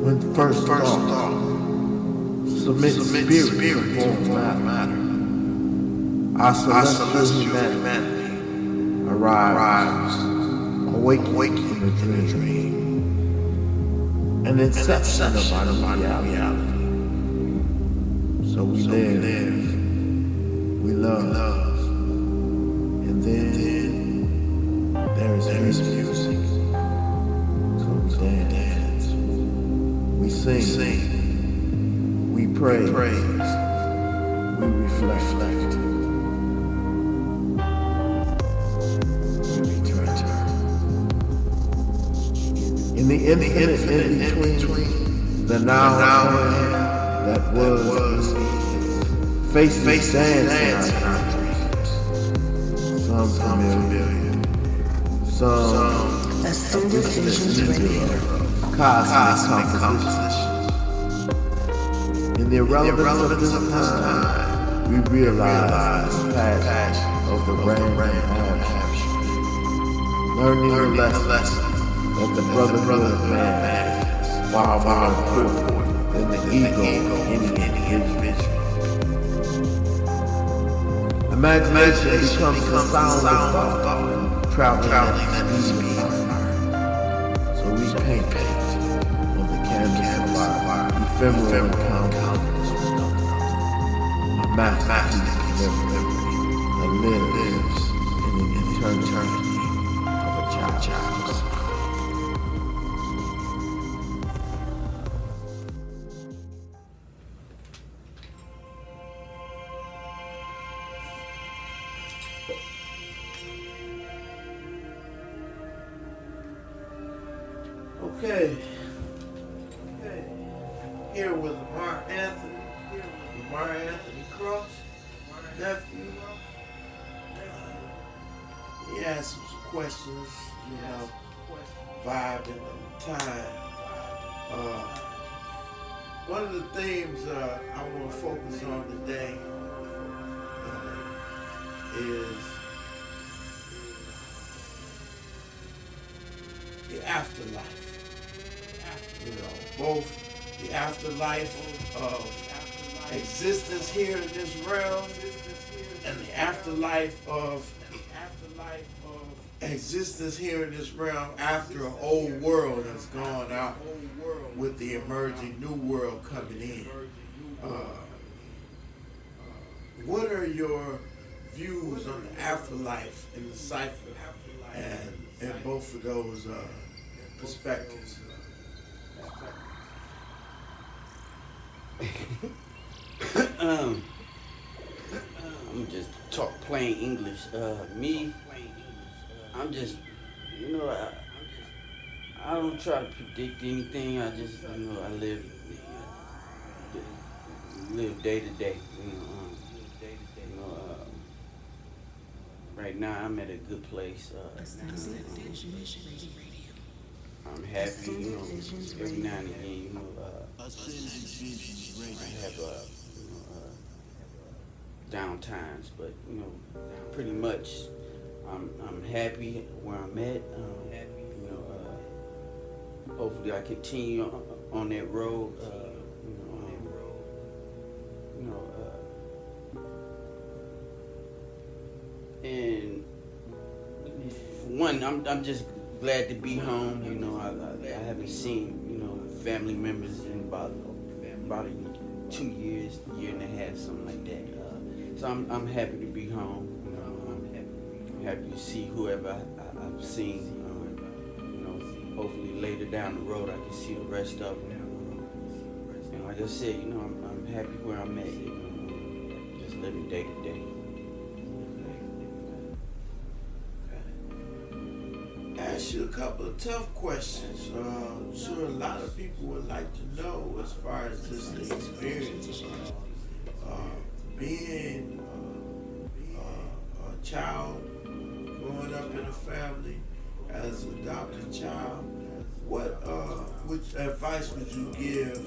When first thought, submit spirit before matter. Our celestial humanity arrives, awakening in the dream, an inception of our reality. So we live, we love, and then there is music. So we dance, we sing, we pray, we reflect. In the infinite in between, the now and that was, faces dance in our dreams. Some familiar, some Ascended Visions Radio. cosmic composition. In the irrelevance of this time, we realize the passion of the random action, learning the lesson that the brotherhood of man is far more important than the ego of any individual. Imagination becomes the sound of thought, traveling at the speed of light. So we paint on the canvas of our ephemeral encounters, a masterpiece of memory that lives in the eternity of a child's heart. Okay. Here with Lamar Anthony Cross, Nephew. He asked some questions, vibing on time. One of the themes I want to focus on today is the afterlife. Both the afterlife of existence here in this realm and the afterlife of existence here in this realm after an old world has gone out with the emerging new world coming in. What are your views on the afterlife in the cipher and both of those perspectives? I'm just talk plain English. I'm just, I don't try to predict anything. I just, I live day to day. Right now I'm at a good place. I'm happy, every now and again, I have down times, but pretty much I'm happy where I'm at. Hopefully I continue on that road. And for one, I'm just glad to be home. I haven't seen family members in about 2 years, year and a half, something like that. So I'm happy to be home. I'm happy to see whoever I've seen. Hopefully later down the road I can see the rest of them. And like I said, I'm happy where I'm at. Just living day to day. Ask you a couple of tough questions. I'm sure a lot of people would like to know as far as just the experience being a child, growing up in a family as an adopted child. Which advice would you give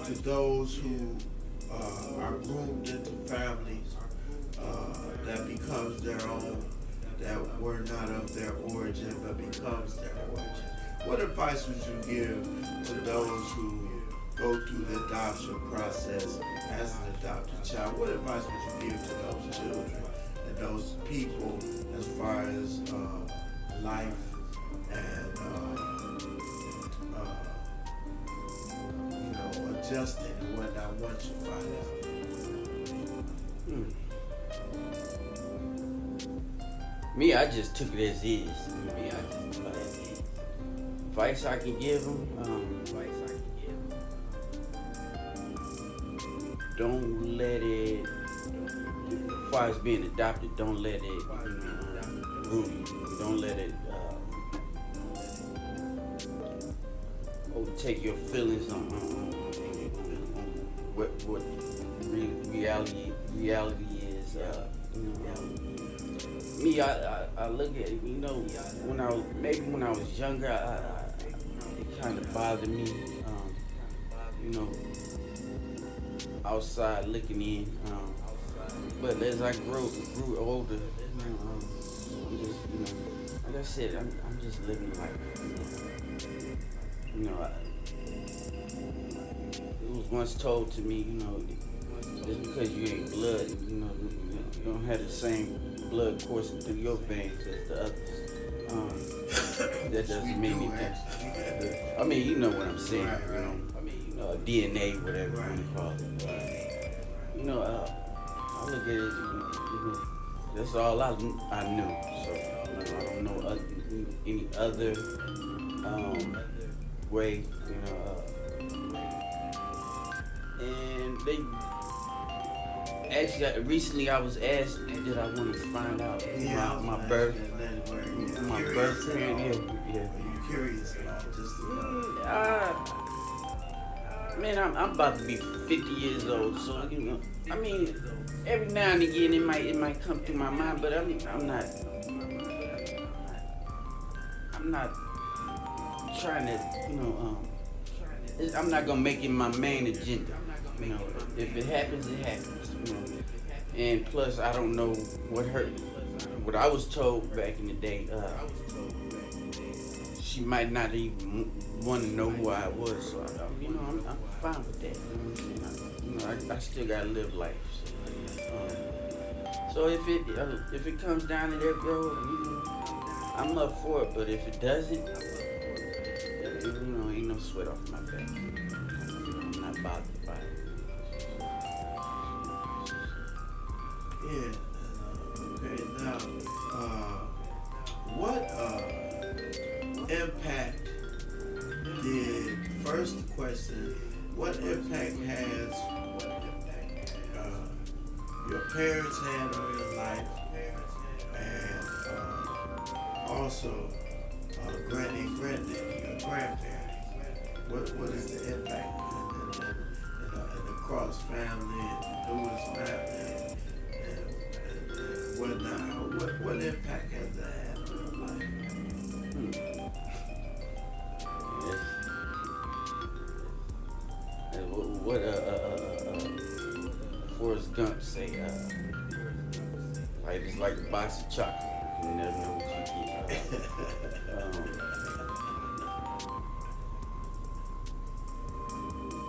to those who are groomed into families that becomes their own, that were not of their origin but becomes their origin? What advice would you give to those who go through the adoption process as an adopted child? What advice would you give to those children and those people as far as life and adjusting and whatnot once you find out? Me, I just took it as is. Advice I can give them. Don't let it. As far as being adopted, don't let it ruin you. Don't let it overtake your feelings on what reality is. Me, I look at it. When I was younger, it kind of bothered me. Outside looking in. But as I grew older, I'm just, like I said, I'm just living life. It was once told to me, just because you ain't blood, you don't have the same blood coursing through your veins as the others. That doesn't mean anything. I mean, you know what I'm saying. DNA, whatever you want to call it. I look at it. That's all I knew. So I don't know any other way. And they actually recently I was asked, did I want to find out my birth parent? Yeah. Are you curious about just Man, I'm about to be 50 years old, so I mean, every now and again it might come through my mind, but I'm not trying to, I'm not gonna make it my main agenda. If it happens, it happens. And plus, I don't know what I was told back in the day. She might not even want to know who I was, so I'm fine with that. I still gotta live life. So if it comes down to that road, I'm up for it. But if it doesn't, ain't no sweat off my back. I'm not bothered by it. Yeah. Okay. Now, what impact first question, what impact has your parents had on your life, and also granny, your grandparents? What is the impact in the Cross family and the Lewis family and whatnot? What impact has that had on your life? What Forrest Gump say? It's like a box of chocolate. You never know what you get.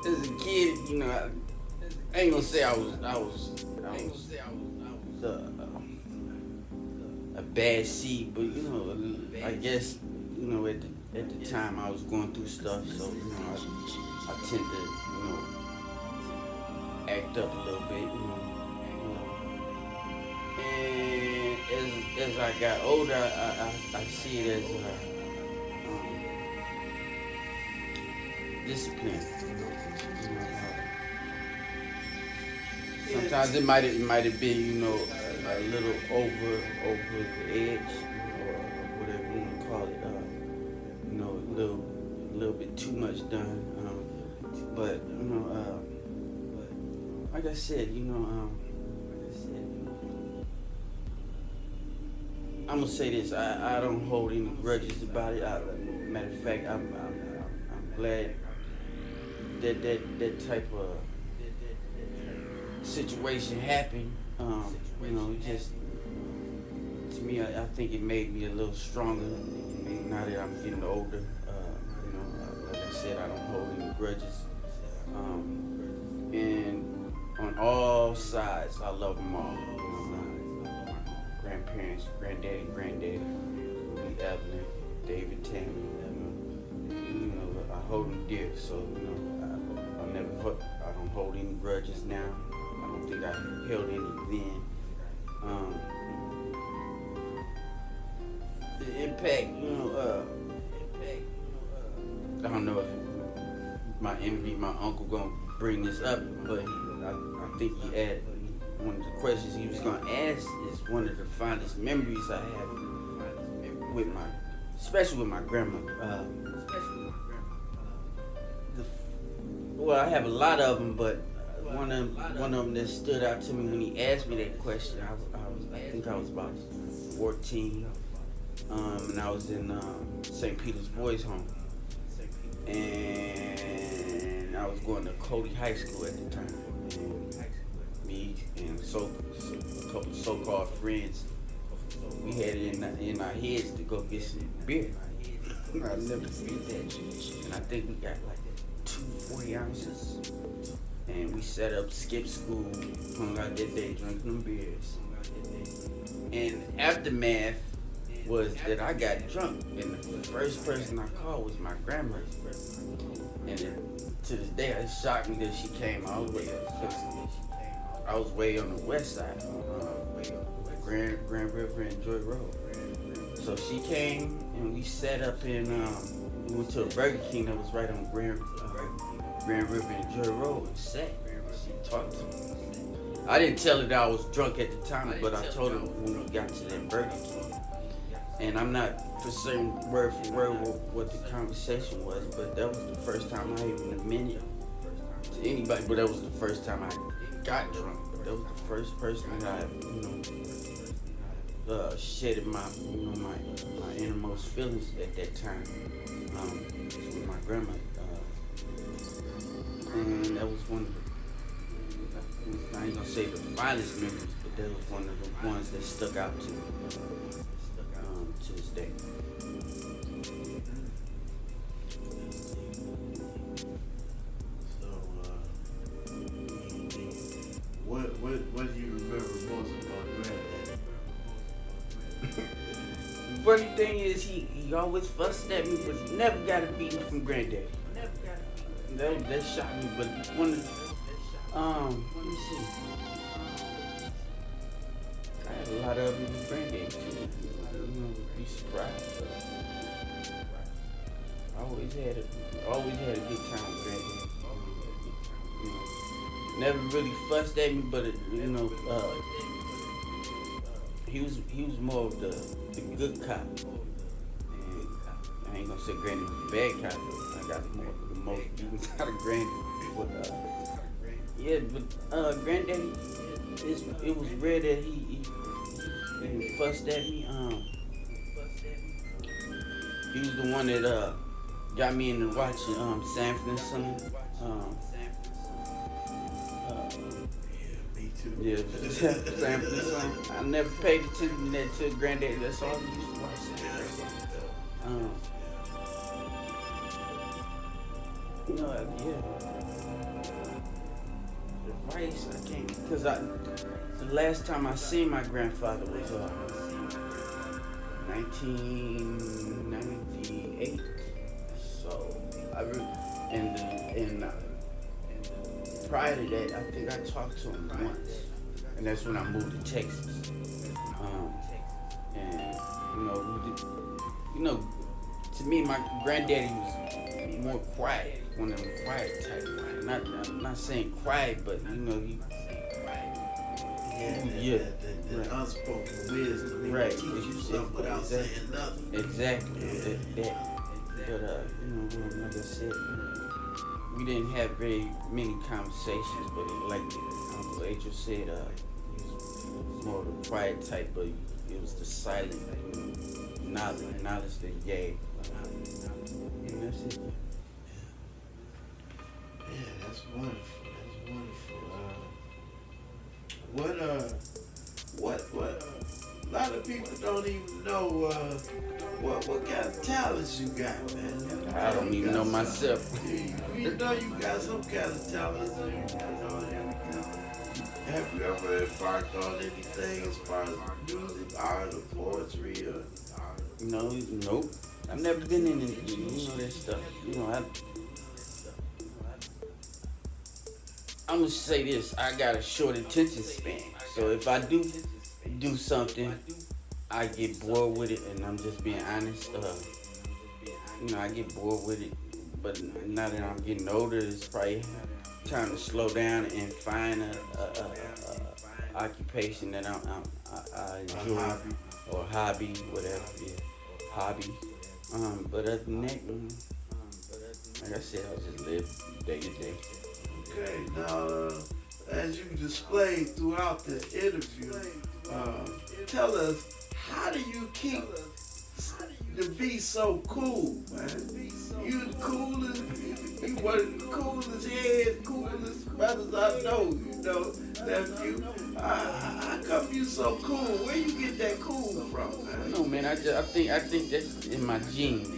As a kid, I ain't gonna say I was a bad seed, but I guess at the time I was going through stuff, so I tend to act up a little bit, And as I got older, I see it as discipline. Sometimes it might have been, a little over the edge, or whatever you want to call it. A little bit too much done. But like I said, I'm gonna say this. I don't hold any grudges about it. Matter of fact, I'm glad that type of situation happened. Just to me, I think it made me a little stronger. Now that I'm getting older, like I said, I don't hold any grudges. And on all sides, I love them all. My grandparents, granddaddy, Lee Evelyn, David Tammy. I hold them dear. So I don't hold any grudges now. I don't think I held any then. The impact, I don't know if my uncle gonna bring this up, but I think he asked one of the questions he was gonna ask is one of the fondest memories I have with especially with my grandma. Well, I have a lot of them, but one of them that stood out to me when he asked me that question, I think I was about 14, and I was in St. Peter's Boys Home, and I was going to Cody High School at the time. And me and a couple of so-called friends, we had it in our heads to go get some beer. I'll never forget that. And I think we got like 240 ounces. And we set up, skipped school, hung out that day, drinking them beers. And aftermath was that I got drunk, and the first person I called was my grandmother. And to this day, it shocked me that she came all the way up, because I was way on the west side, Grand River and Joy Road. So she came, and we sat up in, we went to a Burger King that was right on Grand River and Joy Road, and sat. She talked to me. I didn't tell her that I was drunk at the time, but I told her when we got to that Burger King. And I'm not for certain word for word what the conversation was, but that was the first time I even admitted to anybody. But that was the first time I got drunk. But that was the first person that I, shedded my innermost feelings at that time. With my grandma, and that was one of the, I ain't gonna say the finest memories, but that was one of the ones that stuck out to me. To this day. So, what do you remember most about Granddaddy? The funny thing is, he always fussed at me, but he never got a beating from Granddaddy. That shocked me, but one of let me see. I had a lot of them with Granddaddy too. Be surprised. I always had a good time with Granddaddy. Never really fussed at me, but he was more of the good cop. And I ain't gonna say Granny was a bad cop, but I got the most beatings out of Granny. But Granddaddy, it was rare that he fussed at me. He was the one that got me into watching Sanford and Son. Me too. Yeah, Sanford and Son. I never paid attention to that till Granddaddy. That's all we used to watch. Advice I can't, because the last time I seen my grandfather was 1998. So and prior to that, I think I talked to him once, and that's when I moved to Texas. And to me, my granddaddy was more quiet, one of them quiet type. I'm not saying quiet, but he. The unspoken wisdom. Right. Teach you something without saying nothing. Exactly. Yeah. But like I said, we didn't have very many conversations. But like Uncle Angel said, he was more of a quiet type, but it was the silent knowledge that he gave. And that's it. Yeah, that's wonderful. That's wonderful. A lot of people don't even know what kind of talents you got, man. I don't even know myself. You know you got some kind of talents. Have you ever embarked on anything as far as music, art, or poetry? Or No, nope. I've never been in it, that stuff. I'm gonna say this. I got a short attention span. So if I do something, I get bored with it, and I'm just being honest. I get bored with it. But now that I'm getting older, it's probably time to slow down and find a occupation that I enjoy or hobby, whatever. Yeah, hobby. But other than that, like I said, I just live day to day. okay, now as you displayed throughout the interview, tell us, how do you keep to be so cool, man? You the coolest, you one of the coolest heads, coolest brothers I know, nephew. How come you so cool? Where you get that cool from, man? No, man, I think that's in my genes.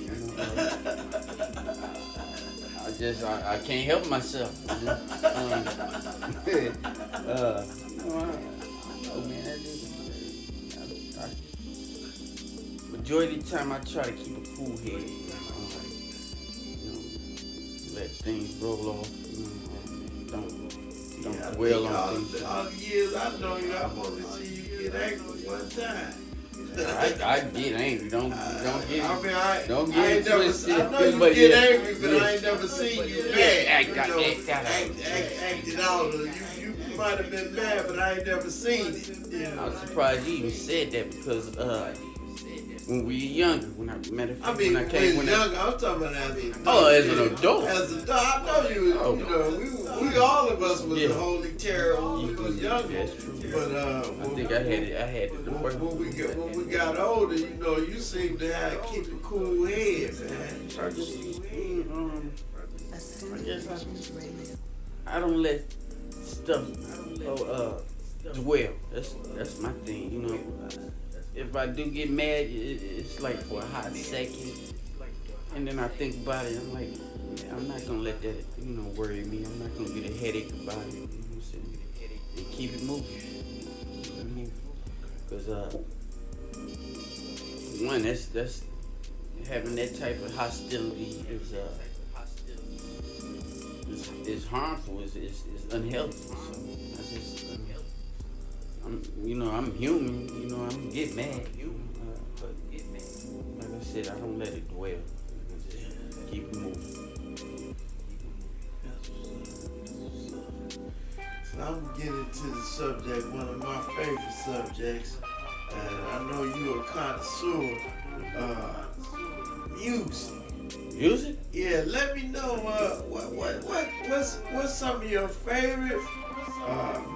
I can't help myself. I don't know, man. Majority of the time, I try to keep a cool head. Let things roll off. Don't dwell on things. All the years I know you, I've only seen you get angry one time. I get angry. Don't get. Don't I get ain't never, twisted. I know you But get yeah, angry, but yeah. I ain't never seen you mad. Yeah, Acting out. You might have been mad, but I ain't never seen it. I was surprised you even said that because when we were younger, when I came, when younger, I'm talking about as an adult. Oh, as an adult. As an adult, I know you. We all of us was the holy terror when we was younger. That's true. But I think I had it the first. when we got older, you seemed to keep a cool head, man. I don't let stuff dwell. That's my thing. If I do get mad, it's like for a hot second, and then I think about it. I'm like, I'm not gonna let that worry me. I'm not gonna get a headache about it. You know what I'm saying? And keep it moving. Because one, that's having that type of hostility is harmful. Is unhealthy. So I just I'm human. I'm get mad. But like I said, I don't let it dwell. I just keep it moving. So I'm getting to the subject, one of my favorite subjects, and I know you're a connoisseur. Music. Music? Yeah, let me know what's some of your favorite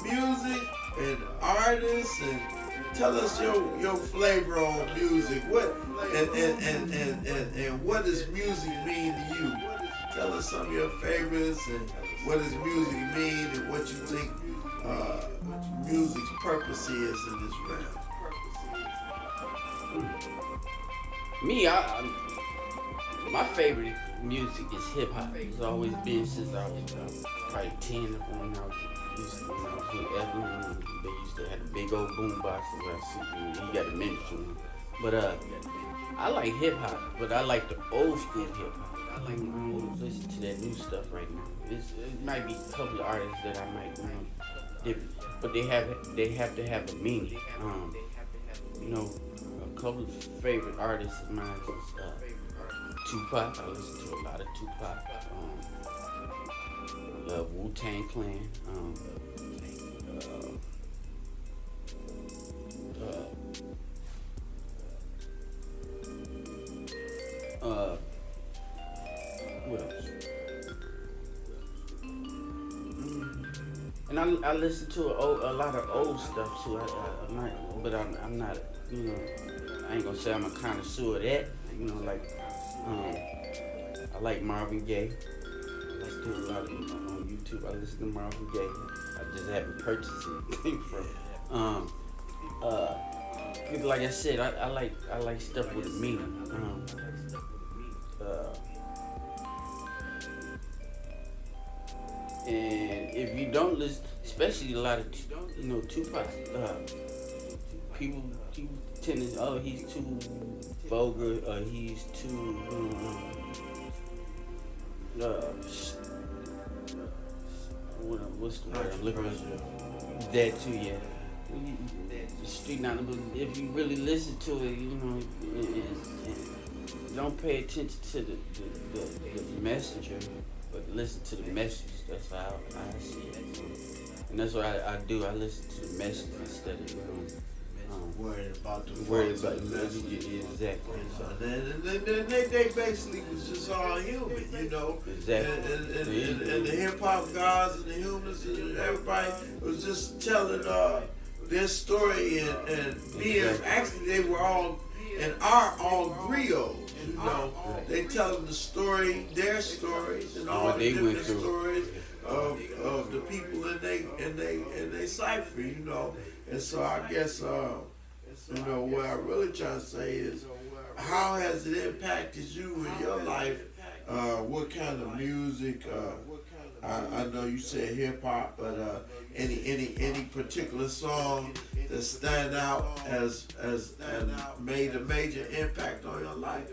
music and artists, and tell us your flavor on music. What and what does music mean to you? Tell us some of your favorites and what does music mean and what you think music's purpose is in this realm. Me, my favorite music is hip hop. It's always been since I was probably 10 when I was with Evan. They used to have a big old boom box. He got a miniature one. But I like hip hop, but I like the old school hip hop. I like listen to that new stuff right now. It might be a couple of artists that I might but they have to have a meaning. A couple of favorite artists of mine is Tupac. I listen to a lot of Tupac. I love Wu-Tang Clan. What else? And I listen to a lot of old stuff too. I'm not. I ain't gonna say I'm a connoisseur of that. I like Marvin Gaye. I listen to a lot of on YouTube. I listen to Marvin Gaye. I just haven't purchased anything from. like I said, I like stuff with a meaning. Uh, and if you don't listen, especially a lot of Tupac, people tend to, oh, he's too vulgar, he's too what's the word I'm looking for? That too, yeah. The street now, but if you really listen to it, don't pay attention to the messenger, but listen to the message. That's how I see it. And that's what I do. I listen to the message instead of worried about the message. Exactly. And they basically was just all human, Exactly. And the hip hop guys and the humans and everybody was just telling their story and being actually they were all and are all griots. They tell them the story, their stories, and all the different stories of the people in they cipher, And so I guess what I really trying to say is, how has it impacted you in your life? What kind of music? I know you said hip hop, but any particular song that stand out as made a major impact on your life?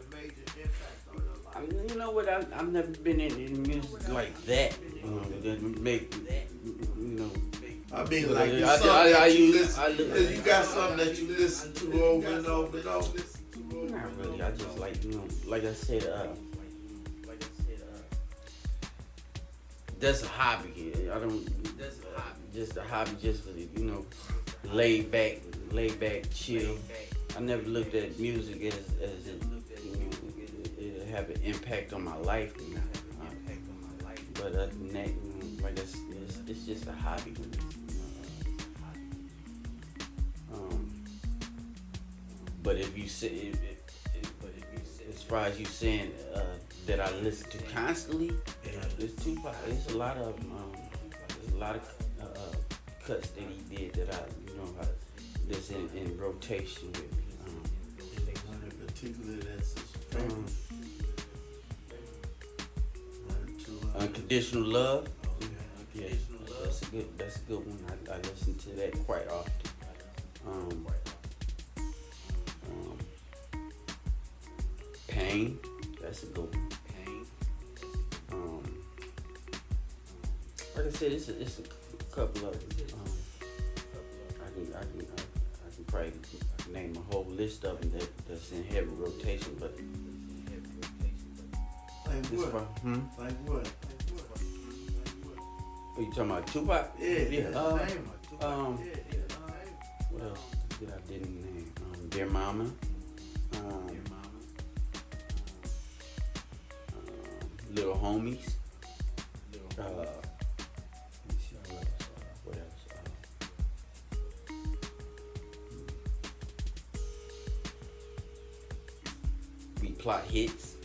You know what? I've never been in music like that. That make I mean, like you got something that you listen to over and over and over. Not really. I just like I said, that's a hobby. I don't. That's a hobby. Just a hobby, just for laid back, chill. I never looked at music as it have an impact on my life. But other than that, like it's just a hobby. But if you say, as far as you saying that I listen to constantly, there's Tupac. There's a lot of cuts that he did that I that's in rotation with. In particular, that's his favorite. Unconditional Love. Yeah, that's a good one. I listen to that quite often. Pain, that's a good one. Like I said, it's a couple of I can probably name a whole list of them that's in heavy rotation, but like what? Like what? Are you talking about Tupac? Yeah. What else did I didn't name? Dear Mama. Little Homies. Let me see what else. We Plot Hits.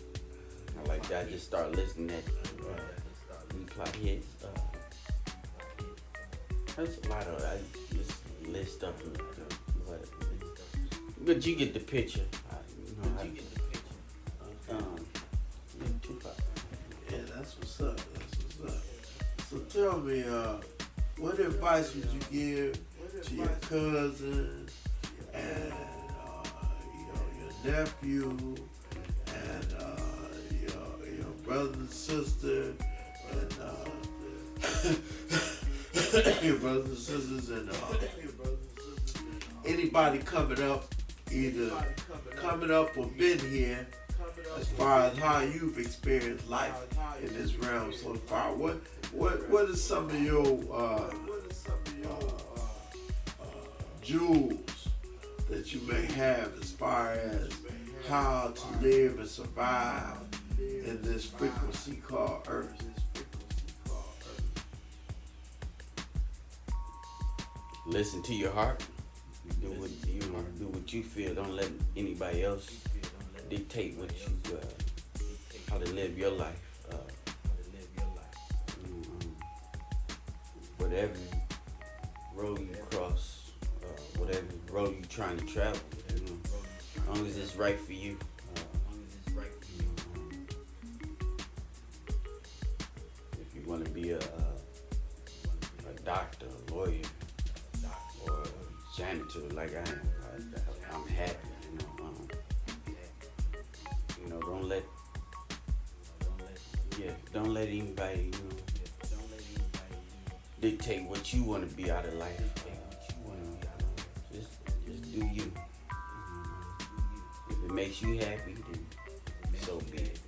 I like that. I just start listening at We Plot Hits. There's a lot of I just list up, but you get the picture. Tupac. Yeah, that's what's up. So tell me, what advice would you give to your cousin and your nephew and your brother and sister and your brothers and sisters and anybody coming up, either coming up or been here, as far as how you've experienced life in this realm so far? What is some of your jewels that you may have as far as how to live and survive in this frequency called Earth? Listen to your heart. Do what you feel. Don't let anybody else dictate what you how to live your life. Whatever road you cross, whatever whatever road you're trying to travel. You know, as long as it's right for you. If you want to be a doctor, a lawyer, or a janitor like I am, I'm happy. Don't let anybody, dictate what you want to be out of life. Just do you. If it makes you happy, then so be it.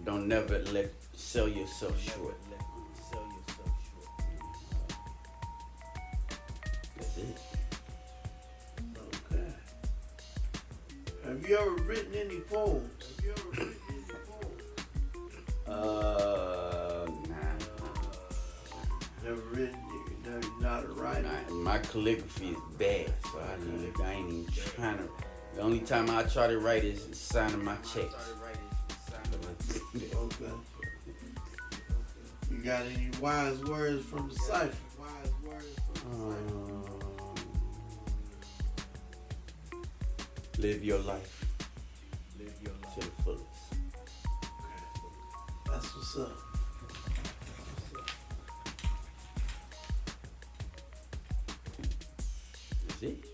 Don't never sell yourself short. That's it. Okay. Have you ever written any poems? Nah. Never written. You're not a writer. My calligraphy is bad, so I ain't even trying to. The only time I try to write is signing my checks. Okay. You got any wise words from the cipher? Live your life to the fullest. That's what's up. That's it.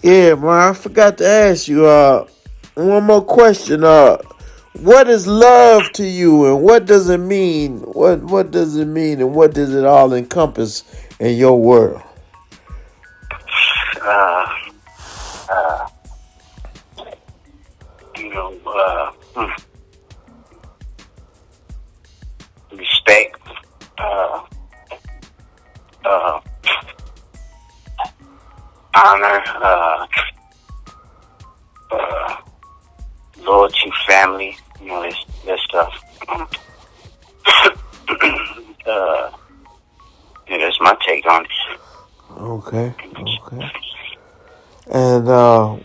Yeah, man, I forgot to ask you one more question. What is love to you, and what does it mean? What does it mean, and what does it all encompass in your world? Uh, uh, you know, respect, honor, loyalty, family, you know, that stuff. Yeah, that's my take on it. Okay. And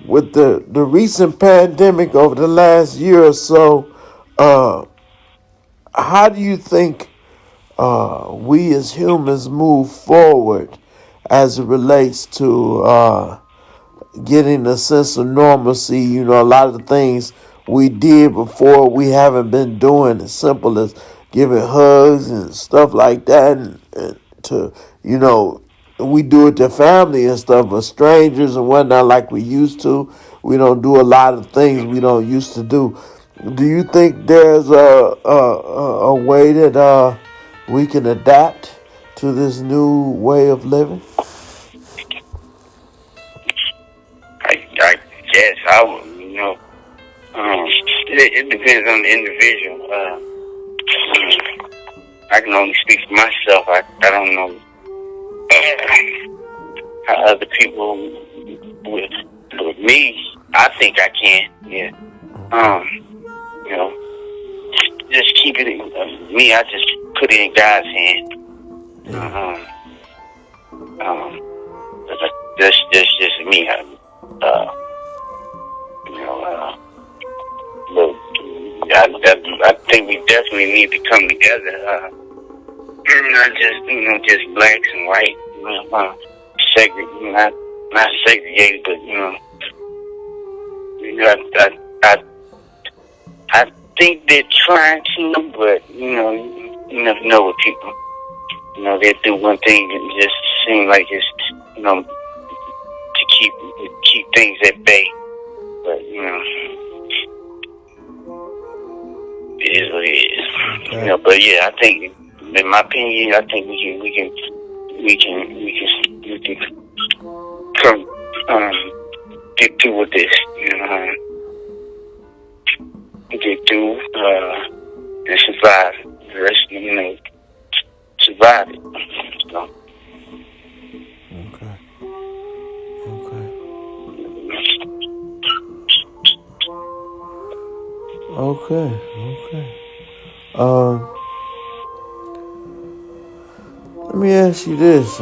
with the recent pandemic over the last year or so, how do you think we as humans move forward as it relates to getting a sense of normalcy? You know, a lot of the things we did before we haven't been doing, as simple as giving hugs and stuff like that, and to, we do it to family and stuff, but strangers and whatnot like we used to. We don't do a lot of things we don't used to do. Do you think there's a way that we can adapt to this new way of living? I guess I would, you know. It depends on the individual. I can only speak for myself. I don't know how other people would. With me, I think I can. Yeah. You know, just keep it. Me, I just put it in God's hand. That's just me. But I think we definitely need to come together. Not just blacks and white. Not segregated, but I think they're trying to, but you never know with people. They do one thing and just seem like it's to keep things at bay. But it is what it is. Okay. But yeah, I think, in my opinion, I think we can come get through with this. Get through and survive. The rest, survive it. So. Okay. Let me ask you this.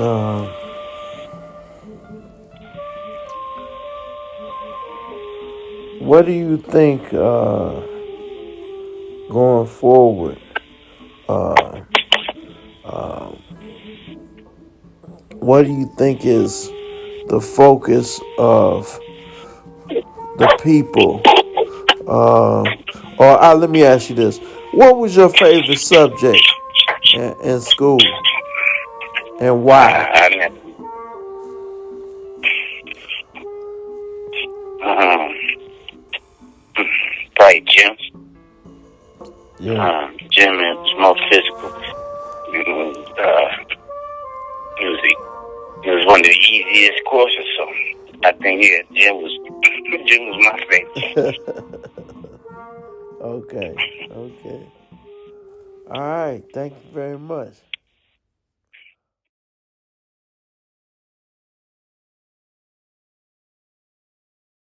What do you think going forward, uh, what do you think is the focus of the people? Let me ask you this: what was your favorite subject in school, and why? I mean, um, probably gym. Yeah. Gym is more physical. It was one of the easiest courses, so I think gym was my favorite. Okay. Okay. All right. Thank you very much.